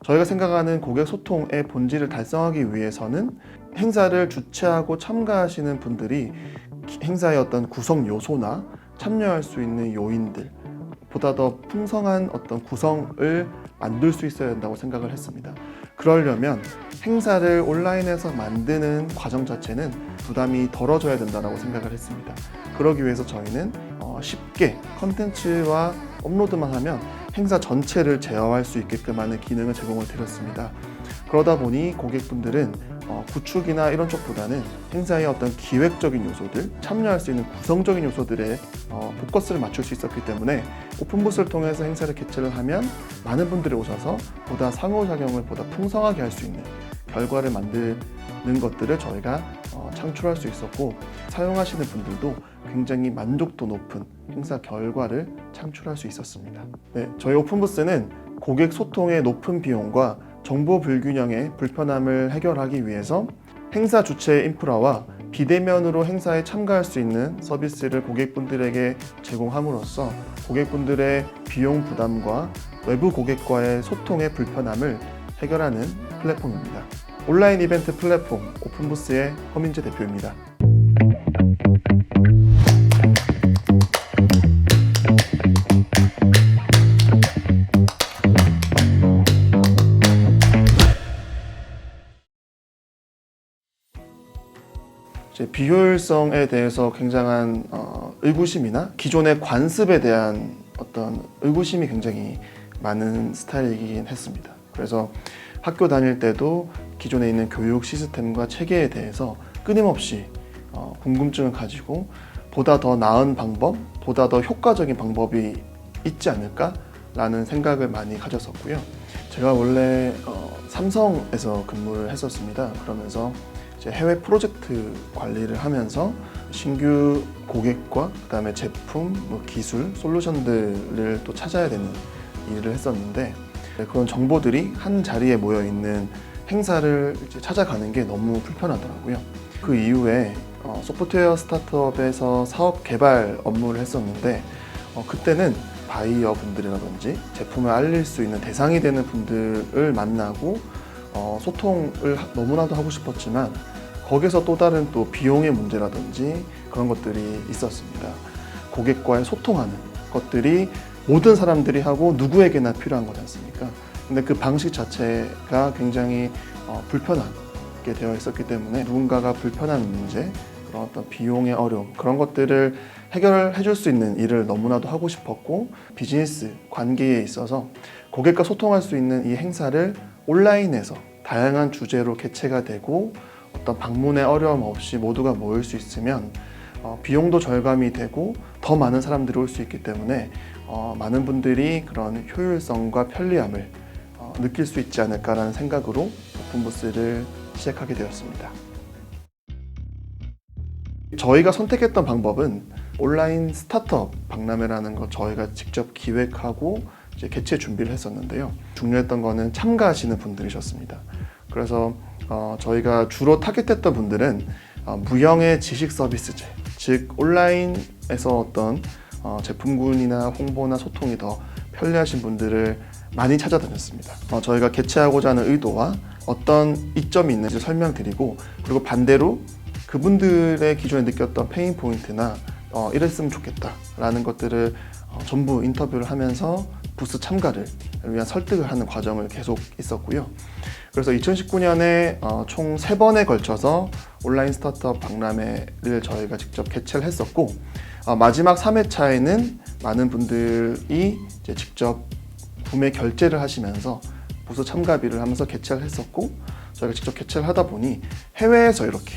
저희가 생각하는 고객 소통의 본질을 달성하기 위해서는 행사를 주최하고 참가하시는 분들이 행사의 어떤 구성 요소나 참여할 수 있는 요인들, 보다 더 풍성한 어떤 구성을 만들 수 있어야 된다고 생각을 했습니다. 그러려면 행사를 온라인에서 만드는 과정 자체는 부담이 덜어져야 된다고 생각을 했습니다. 그러기 위해서 저희는 쉽게 컨텐츠와 업로드만 하면 행사 전체를 제어할 수 있게끔 하는 기능을 제공을 드렸습니다. 그러다 보니 고객분들은 구축이나 이런 쪽보다는 행사의 어떤 기획적인 요소들, 참여할 수 있는 구성적인 요소들에 포커스를 맞출 수 있었기 때문에 오픈부스를 통해서 행사를 개최를 하면 많은 분들이 오셔서 보다 상호작용을 보다 풍성하게 할 수 있는 결과를 만드는 것들을 저희가 창출할 수 있었고, 사용하시는 분들도 굉장히 만족도 높은 행사 결과를 창출할 수 있었습니다. 네, 저희 오픈부스는 고객 소통의 높은 비용과 정보 불균형의 불편함을 해결하기 위해서 행사 주최 인프라와 비대면으로 행사에 참가할 수 있는 서비스를 고객분들에게 제공함으로써 고객분들의 비용 부담과 외부 고객과의 소통의 불편함을 해결하는 플랫폼입니다. 온라인 이벤트 플랫폼 오픈부스의 허민재 대표입니다. 비효율성에 대해서 굉장한 의구심이나 기존의 관습에 대한 어떤 의구심이 굉장히 많은 스타일이긴 했습니다. 그래서 학교 다닐 때도 기존에 있는 교육 시스템과 체계에 대해서 끊임없이 궁금증을 가지고 보다 더 나은 방법, 보다 더 효과적인 방법이 있지 않을까라는 생각을 많이 가졌었고요. 제가 원래 삼성에서 근무를 했었습니다. 그러면서 해외 프로젝트 관리를 하면서 신규 고객과 그다음에 제품, 기술, 솔루션들을 또 찾아야 되는 일을 했었는데, 그런 정보들이 한 자리에 모여 있는 행사를 찾아가는 게 너무 불편하더라고요. 그 이후에 소프트웨어 스타트업에서 사업 개발 업무를 했었는데, 그때는 바이어 분들이라든지 제품을 알릴 수 있는 대상이 되는 분들을 만나고 소통을 너무나도 하고 싶었지만 거기서 또 다른 또 비용의 문제라든지 그런 것들이 있었습니다. 고객과의 소통하는 것들이 모든 사람들이 하고 누구에게나 필요한 거지 않습니까? 근데 그 방식 자체가 굉장히 불편하게 되어 있었기 때문에 누군가가 불편한 문제, 그런 어떤 비용의 어려움, 그런 것들을 해결해 줄 수 있는 일을 너무나도 하고 싶었고, 비즈니스 관계에 있어서 고객과 소통할 수 있는 이 행사를 온라인에서 다양한 주제로 개최가 되고 어떤 방문의 어려움 없이 모두가 모일 수 있으면 비용도 절감이 되고 더 많은 사람들이 올 수 있기 때문에 많은 분들이 그런 효율성과 편리함을 느낄 수 있지 않을까라는 생각으로 오픈부스를 시작하게 되었습니다. 저희가 선택했던 방법은 온라인 스타트업 박람회라는 거 저희가 직접 기획하고 이제 개최 준비를 했었는데요. 중요했던 거는 참가하시는 분들이셨습니다. 그래서 저희가 주로 타겟했던 분들은 무형의 지식 서비스제, 즉 온라인에서 어떤 제품군이나 홍보나 소통이 더 편리하신 분들을 많이 찾아다녔습니다. 저희가 개최하고자 하는 의도와 어떤 이점이 있는지 설명드리고, 그리고 반대로 그분들의 기존에 느꼈던 페인 포인트나 이랬으면 좋겠다라는 것들을 전부 인터뷰를 하면서 부스 참가를 위한 설득을 하는 과정을 계속 있었고요. 그래서 2019년에 총 3번에 걸쳐서 온라인 스타트업 박람회를 저희가 직접 개최를 했었고, 마지막 3회차에는 많은 분들이 이제 직접 구매 결제를 하시면서 부스 참가비를 하면서 개최를 했었고, 저희가 직접 개최를 하다 보니 해외에서 이렇게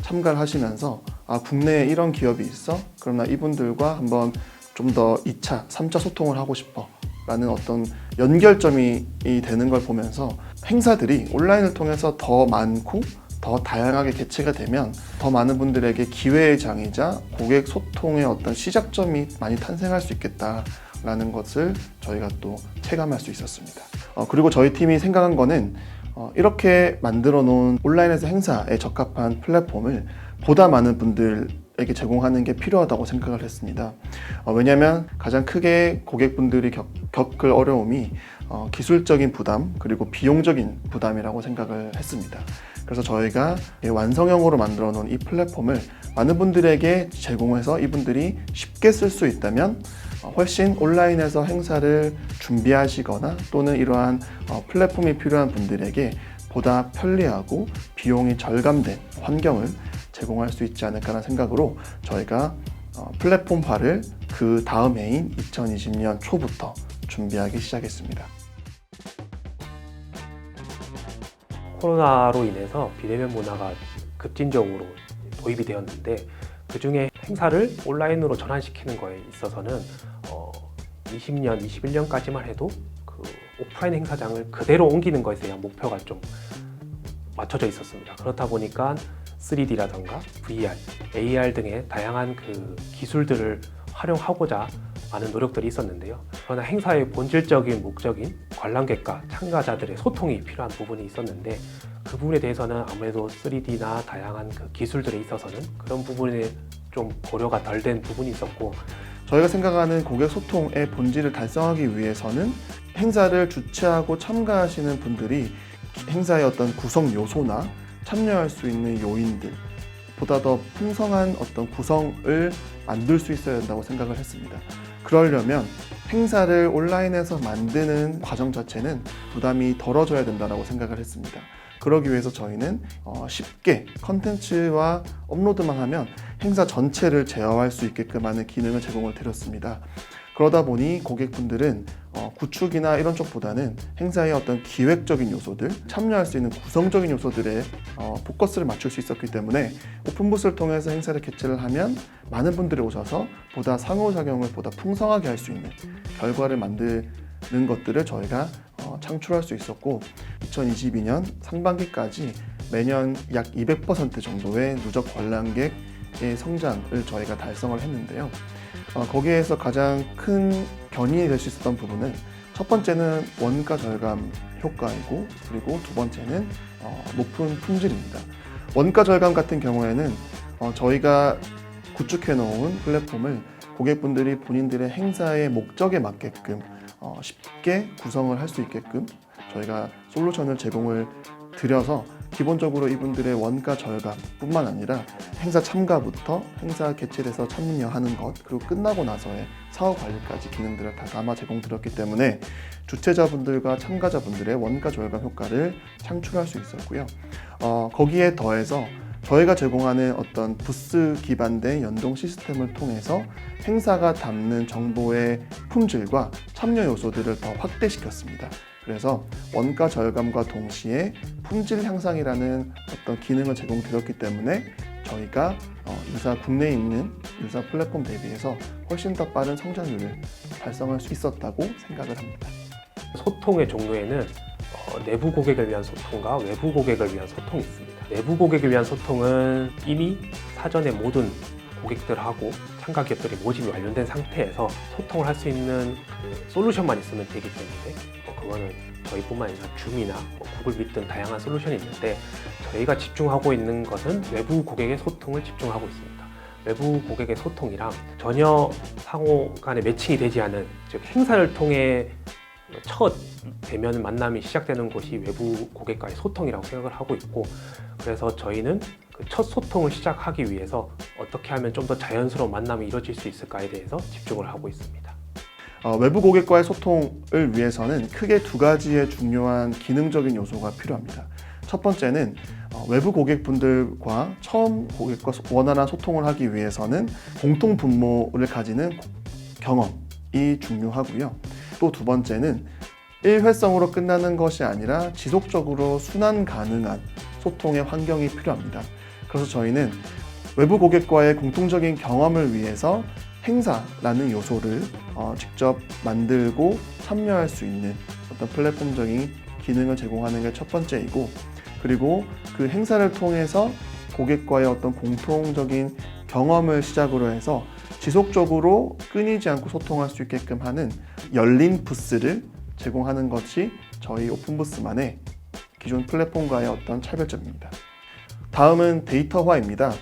참가를 하시면서 국내에 이런 기업이 있어? 그럼 나 이분들과 한번 좀 더 2차, 3차 소통을 하고 싶어 라는 어떤 연결점이 되는 걸 보면서 행사들이 온라인을 통해서 더 많고 더 다양하게 개최가 되면 더 많은 분들에게 기회의 장이자 고객 소통의 어떤 시작점이 많이 탄생할 수 있겠다라는 것을 저희가 또 체감할 수 있었습니다. 그리고 저희 팀이 생각한 거는 이렇게 만들어 놓은 온라인에서 행사에 적합한 플랫폼을 보다 많은 분들이 고객에게 제공하는 게 필요하다고 생각을 했습니다. 왜냐하면 가장 크게 고객분들이 겪을 어려움이 기술적인 부담 그리고 비용적인 부담이라고 생각을 했습니다. 그래서 저희가 완성형으로 만들어 놓은 이 플랫폼을 많은 분들에게 제공해서 이분들이 쉽게 쓸 수 있다면 훨씬 온라인에서 행사를 준비하시거나 또는 이러한 플랫폼이 필요한 분들에게 보다 편리하고 비용이 절감된 환경을 제공할 수 있지 않을까라는 생각으로 저희가 플랫폼화를 그 다음 해인 2020년 초부터 준비하기 시작했습니다. 코로나로 인해서 비대면 문화가 급진적으로 도입이 되었는데 그 중에 행사를 온라인으로 전환시키는 거에 있어서는 20년, 21년까지만 해도 그 오프라인 행사장을 그대로 옮기는 것에 대한 목표가 좀 맞춰져 있었습니다. 그렇다 보니까 3D라던가 VR, AR 등의 다양한 그 기술들을 활용하고자 많은 노력들이 있었는데요. 그러나 행사의 본질적인 목적인 관람객과 참가자들의 소통이 필요한 부분이 있었는데 그 부분에 대해서는 아무래도 3D나 다양한 그 기술들에 있어서는 그런 부분에 좀 고려가 덜 된 부분이 있었고 저희가 생각하는 고객 소통의 본질을 달성하기 위해서는 행사를 주최하고 참가하시는 분들이 행사의 어떤 구성 요소나 참여할 수 있는 요인들 보다 더 풍성한 어떤 구성을 만들 수 있어야 된다고 생각을 했습니다. 그러려면 행사를 온라인에서 만드는 과정 자체는 부담이 덜어져야 된다고 생각을 했습니다. 그러기 위해서 저희는 쉽게 컨텐츠와 업로드만 하면 행사 전체를 제어할 수 있게끔 하는 기능을 제공을 드렸습니다. 그러다 보니 고객분들은 구축이나 이런 쪽보다는 행사의 어떤 기획적인 요소들, 참여할 수 있는 구성적인 요소들에 포커스를 맞출 수 있었기 때문에 오픈부스를 통해서 행사를 개최를 하면 많은 분들이 오셔서 보다 상호작용을 보다 풍성하게 할 수 있는 결과를 만드는 것들을 저희가 창출할 수 있었고 2022년 상반기까지 매년 약 200% 정도의 누적 관람객의 성장을 저희가 달성을 했는데요. 거기에서 가장 큰 견인이 될 수 있었던 부분은 첫 번째는 원가 절감 효과이고 그리고 두 번째는 높은 품질입니다. 원가 절감 같은 경우에는 저희가 구축해 놓은 플랫폼을 고객분들이 본인들의 행사의 목적에 맞게끔 쉽게 구성을 할 수 있게끔 저희가 솔루션을 제공을 드려서 기본적으로 이분들의 원가 절감뿐만 아니라 행사 참가부터 행사 개최돼서 참여하는 것 그리고 끝나고 나서의 사후 관리까지 기능들을 다 담아 제공드렸기 때문에 주최자분들과 참가자분들의 원가 절감 효과를 창출할 수 있었고요. 거기에 더해서 저희가 제공하는 어떤 부스 기반된 연동 시스템을 통해서 행사가 담는 정보의 품질과 참여 요소들을 더 확대시켰습니다. 그래서 원가 절감과 동시에 품질 향상이라는 어떤 기능을 제공드렸기 때문에 저희가 국내에 있는 유사 플랫폼 대비해서 훨씬 더 빠른 성장률을 달성할 수 있었다고 생각을 합니다. 소통의 종류에는 내부 고객을 위한 소통과 외부 고객을 위한 소통이 있습니다. 내부 고객을 위한 소통은 이미 사전에 모든 고객들하고 참가 기업들이 모집이 완료된 상태에서 소통을 할 수 있는 그 솔루션만 있으면 되기 때문에 그거는 저희뿐만 아니라 줌이나 구글 밋 등 다양한 솔루션이 있는데 저희가 집중하고 있는 것은 외부 고객의 소통을 집중하고 있습니다. 외부 고객의 소통이랑 전혀 상호 간에 매칭이 되지 않은 즉 행사를 통해 첫 대면 만남이 시작되는 곳이 외부 고객과의 소통이라고 생각을 하고 있고 그래서 저희는 그 첫 소통을 시작하기 위해서 어떻게 하면 좀 더 자연스러운 만남이 이루어질 수 있을까에 대해서 집중을 하고 있습니다. 외부 고객과의 소통을 위해서는 크게 두 가지의 중요한 기능적인 요소가 필요합니다. 첫 번째는 외부 고객분들과 처음 고객과 원활한 소통을 하기 위해서는 공통 분모를 가지는 경험이 중요하고요. 또 두 번째는 일회성으로 끝나는 것이 아니라 지속적으로 순환 가능한 소통의 환경이 필요합니다. 그래서 저희는 외부 고객과의 공통적인 경험을 위해서 행사라는 요소를 직접 만들고 참여할 수 있는 어떤 플랫폼적인 기능을 제공하는 게 첫 번째이고 그리고 그 행사를 통해서 고객과의 어떤 공통적인 경험을 시작으로 해서 지속적으로 끊이지 않고 소통할 수 있게끔 하는 열린 부스를 제공하는 것이 저희 오픈부스만의 기존 플랫폼과의 어떤 차별점입니다. 다음은 데이터화입니다.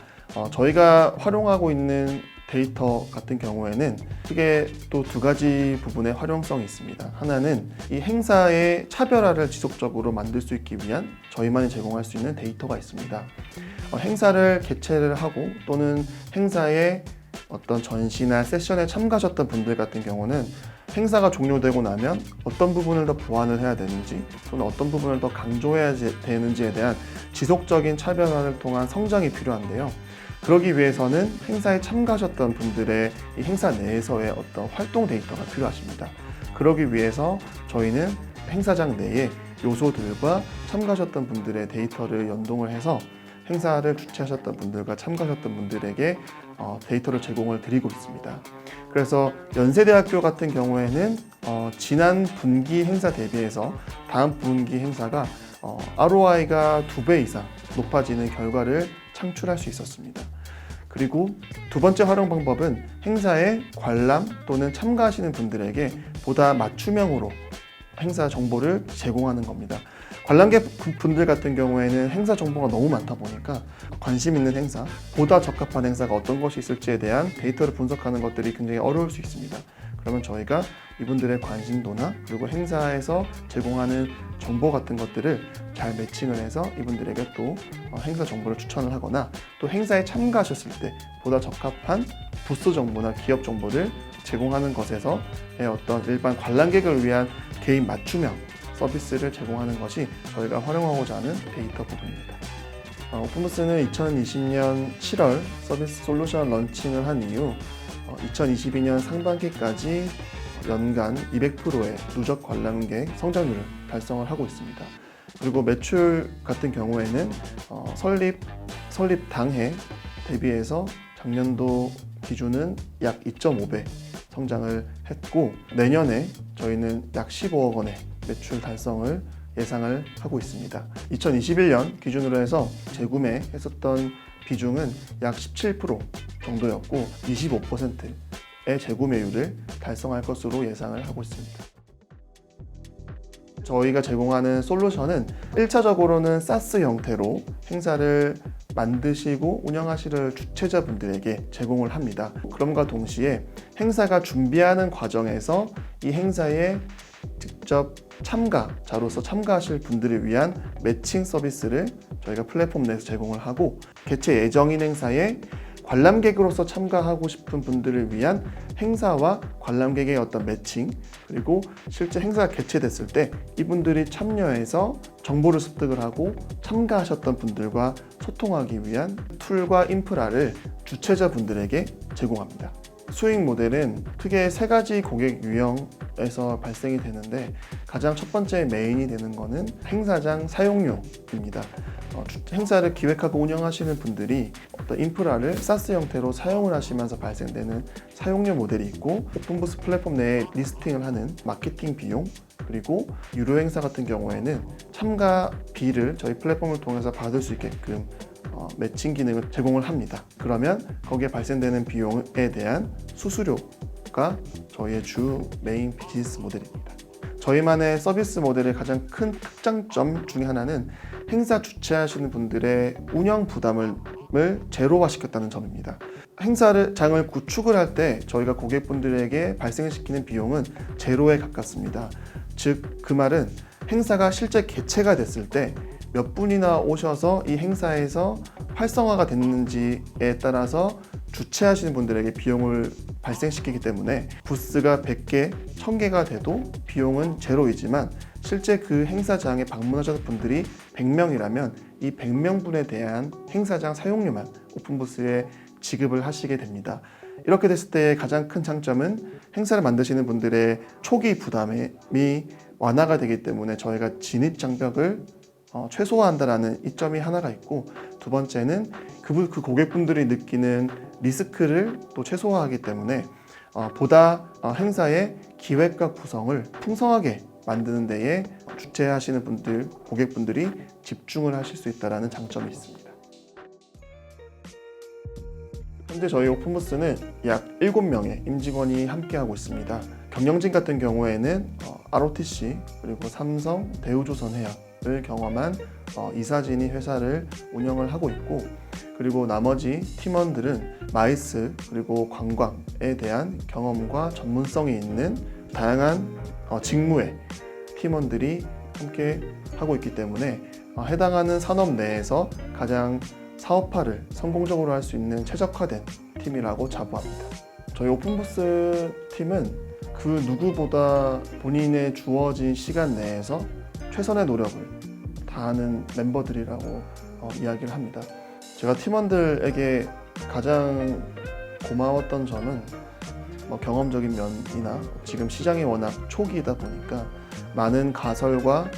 저희가 활용하고 있는 데이터 같은 경우에는 크게 또 두 가지 부분의 활용성이 있습니다. 하나는 이 행사의 차별화를 지속적으로 만들 수 있기 위한 저희만이 제공할 수 있는 데이터가 있습니다. 행사를 개최를 하고 또는 행사의 어떤 전시나 세션에 참가하셨던 분들 같은 경우는 행사가 종료되고 나면 어떤 부분을 더 보완을 해야 되는지 또는 어떤 부분을 더 강조해야 되는지에 대한 지속적인 차별화를 통한 성장이 필요한데요. 그러기 위해서는 행사에 참가하셨던 분들의 이 행사 내에서의 어떤 활동 데이터가 필요하십니다. 그러기 위해서 저희는 행사장 내에 요소들과 참가하셨던 분들의 데이터를 연동을 해서 행사를 주최하셨던 분들과 참가하셨던 분들에게 데이터를 제공을 드리고 있습니다. 그래서 연세대학교 같은 경우에는 지난 분기 행사 대비해서 다음 분기 행사가 ROI가 2배 이상 높아지는 결과를 창출할 수 있었습니다. 그리고 두 번째 활용 방법은 행사에 관람 또는 참가하시는 분들에게 보다 맞춤형으로 행사 정보를 제공하는 겁니다. 관람객 분들 같은 경우에는 행사 정보가 너무 많다 보니까 관심 있는 행사, 보다 적합한 행사가 어떤 것이 있을지에 대한 데이터를 분석하는 것들이 굉장히 어려울 수 있습니다. 그러면 저희가 이분들의 관심도나 그리고 행사에서 제공하는 정보 같은 것들을 잘 매칭을 해서 이분들에게 또 행사 정보를 추천을 하거나 또 행사에 참가하셨을 때 보다 적합한 부스 정보나 기업 정보를 제공하는 것에서 어떤 일반 관람객을 위한 개인 맞춤형 서비스를 제공하는 것이 저희가 활용하고자 하는 데이터 부분입니다. 오픈부스는 2020년 7월 서비스 솔루션 런칭을 한 이후 2022년 상반기까지 연간 200%의 누적 관람객 성장률을 달성을 하고 있습니다. 그리고 매출 같은 경우에는 설립 당해 대비해서 작년도 기준은 약 2.5배 성장을 했고 내년에 저희는 약 15억 원의 매출 달성을 예상을 하고 있습니다. 2021년 기준으로 해서 재구매했었던 비중은 약 17% 정도였고 25%의 재구매율을 달성할 것으로 예상을 하고 있습니다. 저희가 제공하는 솔루션은 1차적으로는 SaaS 형태로 행사를 만드시고 운영하실 주최자분들에게 제공을 합니다. 그럼과 동시에 행사가 준비하는 과정에서 이 행사에 직접 참가자로서 참가하실 분들을 위한 매칭 서비스를 저희가 플랫폼 내에서 제공을 하고 개최 예정인 행사에 관람객으로서 참가하고 싶은 분들을 위한 행사와 관람객의 어떤 매칭 그리고 실제 행사가 개최됐을 때 이분들이 참여해서 정보를 습득을 하고 참가하셨던 분들과 소통하기 위한 툴과 인프라를 주최자분들에게 제공합니다. 수익 모델은 크게 세 가지 고객 유형에서 발생이 되는데 가장 첫 번째 메인이 되는 것은 행사장 사용료입니다. 행사를 기획하고 운영하시는 분들이 어떤 인프라를 SaaS 형태로 사용을 하시면서 발생되는 사용료 모델이 있고 오픈부스 플랫폼 내에 리스팅을 하는 마케팅 비용 그리고 유료 행사 같은 경우에는 참가비를 저희 플랫폼을 통해서 받을 수 있게끔 매칭 기능을 제공을 합니다. 그러면 거기에 발생되는 비용에 대한 수수료가 저희의 주 메인 비즈니스 모델입니다. 저희만의 서비스 모델의 가장 큰 특장점 중에 하나는 행사 주최하시는 분들의 운영 부담을 제로화시켰다는 점입니다. 행사장을 구축을 할 때 저희가 고객분들에게 발생시키는 비용은 제로에 가깝습니다. 즉 그 말은 행사가 실제 개최가 됐을 때 몇 분이나 오셔서 이 행사에서 활성화가 됐는지에 따라서 주최하시는 분들에게 비용을 발생시키기 때문에 부스가 100개, 1000개가 돼도 비용은 제로이지만 실제 그 행사장에 방문하셨던 분들이 100명이라면 이 100명분에 대한 행사장 사용료만 오픈부스에 지급을 하시게 됩니다. 이렇게 됐을 때 가장 큰 장점은 행사를 만드시는 분들의 초기 부담이 완화가 되기 때문에 저희가 진입 장벽을 최소화한다라는 이점이 하나가 있고 두 번째는 그 고객분들이 느끼는 리스크를 또 최소화하기 때문에 보다 행사의 기획과 구성을 풍성하게 만드는 데에 주최하시는 분들, 고객분들이 집중을 하실 수 있다는 장점이 있습니다. 현재 저희 오픈부스는 약 7명의 임직원이 함께하고 있습니다. 경영진 같은 경우에는 ROTC, 그리고 삼성, 대우조선해양, 경험한 이사진이 회사를 운영을 하고 있고, 그리고 나머지 팀원들은 마이스 그리고 관광에 대한 경험과 전문성이 있는 다양한 직무의 팀원들이 함께 하고 있기 때문에 해당하는 산업 내에서 가장 사업화를 성공적으로 할 수 있는 최적화된 팀이라고 자부합니다. 저희 오픈부스 팀은 그 누구보다 본인의 주어진 시간 내에서 최선의 노력을 다하는 멤버들이라고 이야기를 합니다. 제가 팀원들에게 가장 고마웠던 점은 경험적인 면이나 지금 시장이 워낙 초기이다 보니까 많은 가설과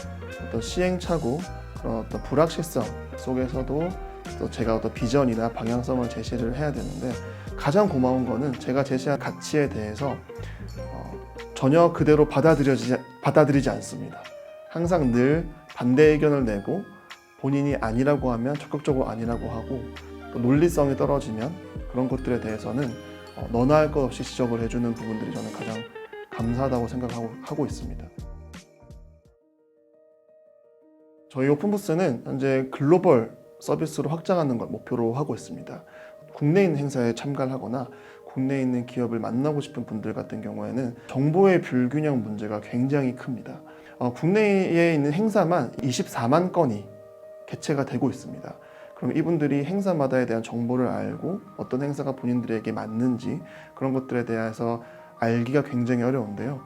어떤 시행착오, 그런 어떤 불확실성 속에서도 또 제가 어떤 비전이나 방향성을 제시를 해야 되는데, 가장 고마운 거는 제가 제시한 가치에 대해서 전혀 그대로 받아들이지 않습니다. 항상 늘 반대 의견을 내고 본인이 아니라고 하면 적극적으로 아니라고 하고, 또 논리성이 떨어지면 그런 것들에 대해서는 너나 할 것 없이 지적을 해주는 부분들이 저는 가장 감사하다고 생각하고 있습니다. 저희 오픈부스는 현재 글로벌 서비스로 확장하는 걸 목표로 하고 있습니다. 국내에 있는 행사에 참가를 하거나 국내에 있는 기업을 만나고 싶은 분들 같은 경우에는 정보의 불균형 문제가 굉장히 큽니다. 국내에 있는 행사만 24만 건이 개최가 되고 있습니다. 그럼 이분들이 행사마다에 대한 정보를 알고 어떤 행사가 본인들에게 맞는지 그런 것들에 대해서 알기가 굉장히 어려운데요.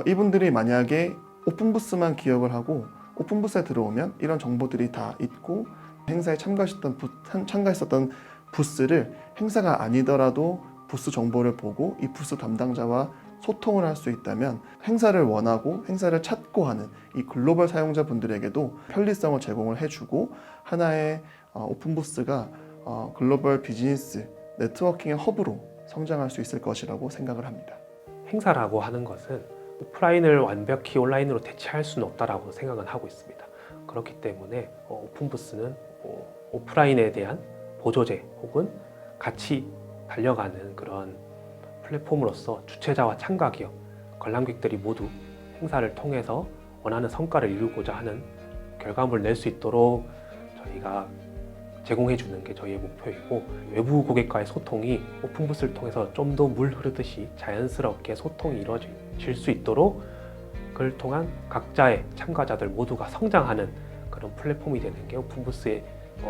이분들이 만약에 오픈부스만 기억을 하고 오픈부스에 들어오면 이런 정보들이 다 있고, 행사에 참가했었던 부스를 행사가 아니더라도 부스 정보를 보고 이 부스 담당자와 소통을 할 수 있다면 행사를 원하고 행사를 찾고 하는 이 글로벌 사용자분들에게도 편리성을 제공을 해주고, 하나의 오픈부스가 글로벌 비즈니스 네트워킹의 허브로 성장할 수 있을 것이라고 생각을 합니다. 행사라고 하는 것은 오프라인을 완벽히 온라인으로 대체할 수는 없다라고 생각은 하고 있습니다. 그렇기 때문에 오픈부스는 오프라인에 대한 보조제 혹은 같이 달려가는 그런 플랫폼으로서 주최자와 참가 기업, 관람객들이 모두 행사를 통해서 원하는 성과를 이루고자 하는 결과물을 낼 수 있도록 저희가 제공해 주는 게 저희의 목표이고, 외부 고객과의 소통이 오픈부스를 통해서 좀 더 물 흐르듯이 자연스럽게 소통이 이루어질 수 있도록 그를 통한 각자의 참가자들 모두가 성장하는 그런 플랫폼이 되는 게 오픈부스의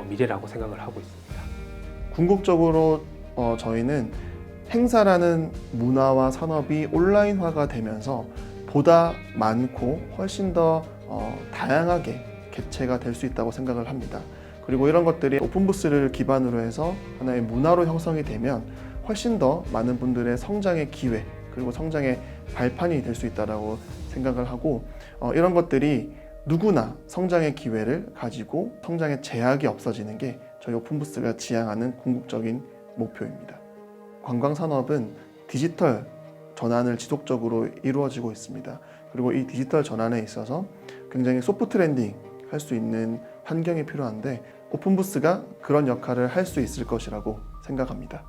미래라고 생각을 하고 있습니다. 궁극적으로 저희는 행사라는 문화와 산업이 온라인화가 되면서 보다 많고 훨씬 더 다양하게 개최가 될 수 있다고 생각을 합니다. 그리고 이런 것들이 오픈부스를 기반으로 해서 하나의 문화로 형성이 되면 훨씬 더 많은 분들의 성장의 기회 그리고 성장의 발판이 될 수 있다고 생각을 하고, 이런 것들이 누구나 성장의 기회를 가지고 성장의 제약이 없어지는 게 저희 오픈부스가 지향하는 궁극적인 목표입니다. 관광산업은 디지털 전환을 지속적으로 이루어지고 있습니다. 그리고 이 디지털 전환에 있어서 굉장히 소프트 랜딩 할 수 있는 환경이 필요한데 오픈부스가 그런 역할을 할 수 있을 것이라고 생각합니다.